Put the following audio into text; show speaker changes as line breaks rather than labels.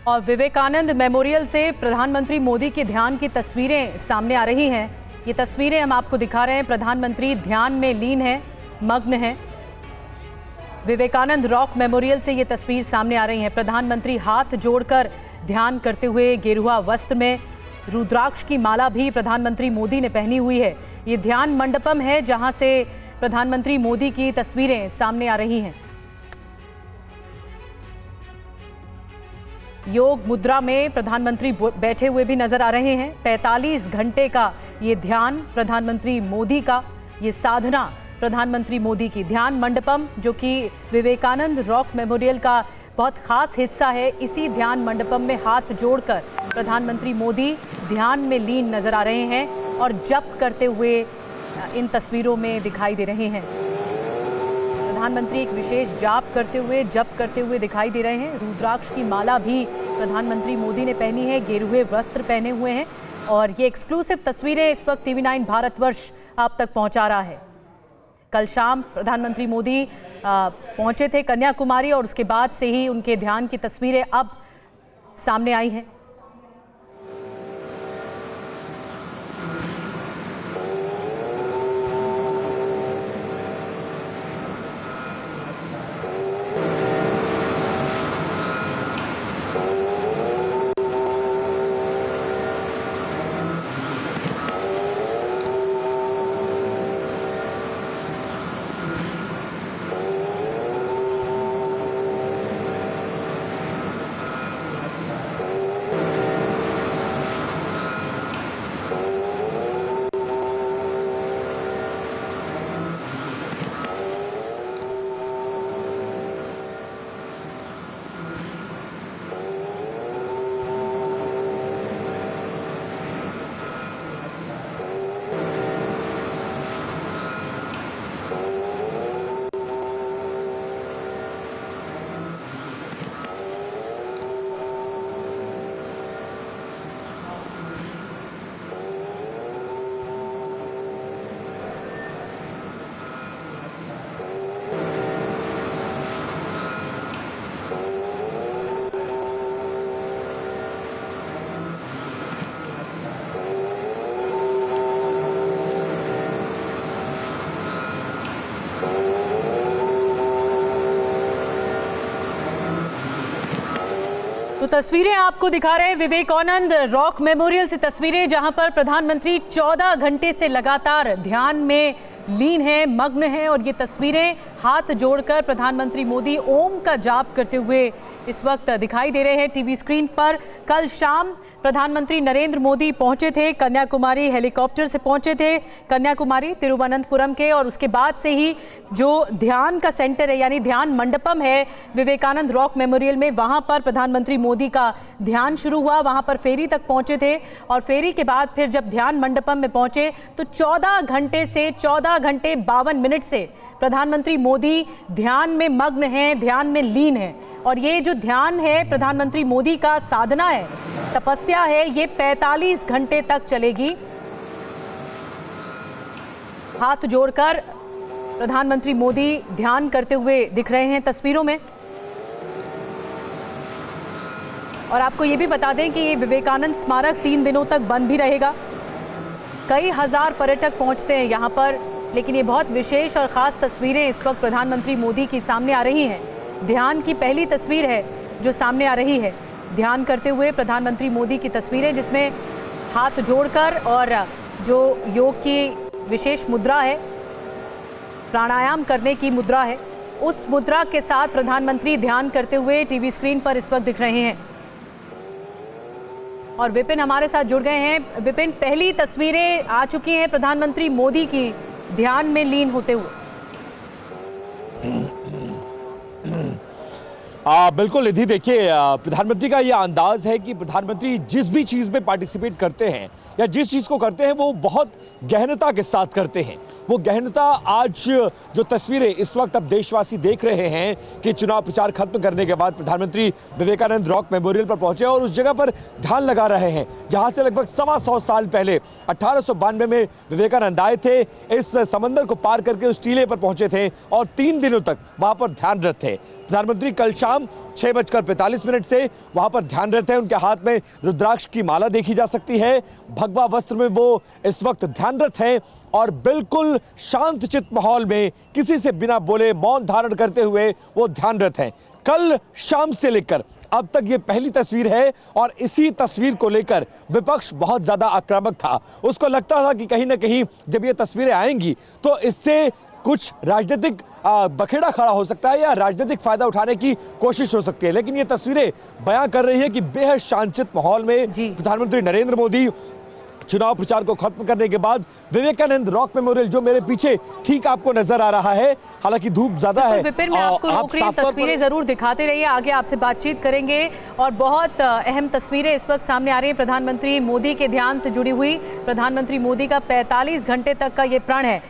और विवेकानंद मेमोरियल से प्रधानमंत्री मोदी के ध्यान की तस्वीरें सामने आ रही हैं। ये तस्वीरें हम आपको दिखा रहे हैं। प्रधानमंत्री ध्यान में लीन हैं, मग्न हैं। विवेकानंद रॉक मेमोरियल से ये तस्वीर सामने आ रही है। प्रधानमंत्री हाथ जोड़कर ध्यान करते हुए, गेरुआ वस्त्र में, रुद्राक्ष की माला भी प्रधानमंत्री मोदी ने पहनी हुई है। ये ध्यान मंडपम है जहां से प्रधानमंत्री मोदी की तस्वीरें सामने आ रही हैं। योग मुद्रा में प्रधानमंत्री बैठे हुए भी नजर आ रहे हैं। 45 घंटे का ये ध्यान प्रधानमंत्री मोदी का, ये साधना प्रधानमंत्री मोदी की। ध्यान मंडपम जो कि विवेकानंद रॉक मेमोरियल का बहुत खास हिस्सा है, इसी ध्यान मंडपम में हाथ जोड़कर प्रधानमंत्री मोदी ध्यान में लीन नजर आ रहे हैं और जप करते हुए इन तस्वीरों में दिखाई दे रहे हैं। प्रधानमंत्री एक विशेष जप करते हुए दिखाई दे रहे हैं। रुद्राक्ष की माला भी प्रधानमंत्री मोदी ने पहनी है, गेरुए वस्त्र पहने हुए हैं और ये एक्सक्लूसिव तस्वीरें इस वक्त TV9 भारतवर्ष आप तक पहुंचा रहा है। कल शाम प्रधानमंत्री मोदी पहुंचे थे कन्याकुमारी और उसके बाद से ही उनके ध्यान की तस्वीरें अब सामने आई हैं। तो तस्वीरें आपको दिखा रहे हैं विवेकानंद रॉक मेमोरियल से तस्वीरें, जहां पर प्रधानमंत्री 14 घंटे से लगातार ध्यान में लीन हैं, मग्न हैं और ये तस्वीरें हाथ जोड़कर प्रधानमंत्री मोदी ओम का जाप करते हुए इस वक्त दिखाई दे रहे हैं टीवी स्क्रीन पर। कल शाम प्रधानमंत्री नरेंद्र मोदी पहुंचे थे कन्याकुमारी, हेलीकॉप्टर से पहुंचे थे कन्याकुमारी तिरुवनंतपुरम के और उसके बाद से ही जो ध्यान का सेंटर है यानी ध्यान मंडपम है विवेकानंद रॉक मेमोरियल में, वहां पर प्रधानमंत्री मोदी का ध्यान शुरू हुआ। वहां पर फेरी तक पहुंचे थे और फेरी के बाद फिर जब ध्यान मंडपम में पहुंचे तो 14 घंटे से 14 घंटे 52 मिनट से प्रधानमंत्री मोदी ध्यान में मग्न हैं, ध्यान में लीन हैं। और ये जो ध्यान है प्रधानमंत्री मोदी का साधना है, तपस्या है, ये 45 घंटे तक चलेगी। हाथ जोड़कर प्रधानमंत्री मोदी ध्यान करते हुए दिख रहे हैं तस्वीरों में। और आपको ये भी बता दें कि ये विवेकानंद स्मारक 3 दिनों तक बंद भी रहेगा। कई हजार पर्यटक पहुंचते हैं यहाँ पर, लेकिन ये बहुत विशेष और ख़ास तस्वीरें इस वक्त प्रधानमंत्री मोदी की सामने आ रही हैं। ध्यान की पहली तस्वीर है जो सामने आ रही है, ध्यान करते हुए प्रधानमंत्री मोदी की तस्वीरें, जिसमें हाथ जोड़कर और जो योग की विशेष मुद्रा है, प्राणायाम करने की मुद्रा है, उस मुद्रा के साथ प्रधानमंत्री ध्यान करते हुए टीवी स्क्रीन पर इस वक्त दिख रहे हैं। और विपिन हमारे साथ जुड़ गए हैं। विपिन, पहली तस्वीरें आ चुकी हैं प्रधानमंत्री मोदी की ध्यान में लीन होते हुए।
बिल्कुल निधि, देखिए प्रधानमंत्री का ये अंदाज है कि प्रधानमंत्री जिस भी चीज़ में पार्टिसिपेट करते हैं या जिस चीज़ को करते हैं वो बहुत गहनता के साथ करते हैं। वो गहनता आज जो तस्वीरें इस वक्त अब देशवासी देख रहे हैं कि चुनाव प्रचार खत्म करने के बाद प्रधानमंत्री विवेकानंद रॉक मेमोरियल पर पहुंचे और उस जगह पर ध्यान लगा रहे हैं जहां से लगभग 125 साल पहले 1892 में विवेकानंद आए थे। इस समंदर को पार करके उस टीले पर पहुंचे थे और 3 दिनों तक वहां पर ध्यानरत थे। प्रधानमंत्री कल शाम 6:45 से वहां पर ध्यानरत है। उनके हाथ में रुद्राक्ष की माला देखी जा सकती है। भगवा वस्त्र में वो इस वक्त ध्यानरत है और बिल्कुल शांतचित्त माहौल में किसी से बिना बोले मौन धारण करते हुए वो ध्यानरत हैं। कल शाम से लेकर अब तक ये पहली तस्वीर है और इसी तस्वीर को लेकर विपक्ष बहुत ज्यादा आक्रामक था। उसको लगता था कि कहीं ना कहीं जब ये तस्वीरें आएंगी तो इससे कुछ राजनीतिक बखेड़ा खड़ा हो सकता है या राजनीतिक फायदा उठाने की कोशिश हो सकती है, लेकिन ये तस्वीरें बयां कर रही है कि बेहद शांतचित्त माहौल में प्रधानमंत्री नरेंद्र मोदी चुनाव प्रचार को खत्म करने के बाद विवेकानंद रॉक मेमोरियल जो मेरे पीछे ठीक आपको नजर आ रहा है, हालांकि धूप ज्यादा है।
विपिन, मैं आपको रोक रही हूं, तस्वीरें जरूर दिखाते रहिए, आगे आपसे बातचीत करेंगे। और बहुत अहम तस्वीरें इस वक्त सामने आ रही हैं प्रधानमंत्री मोदी के ध्यान से जुड़ी हुई। प्रधानमंत्री मोदी का 45 घंटे तक का ये प्रण है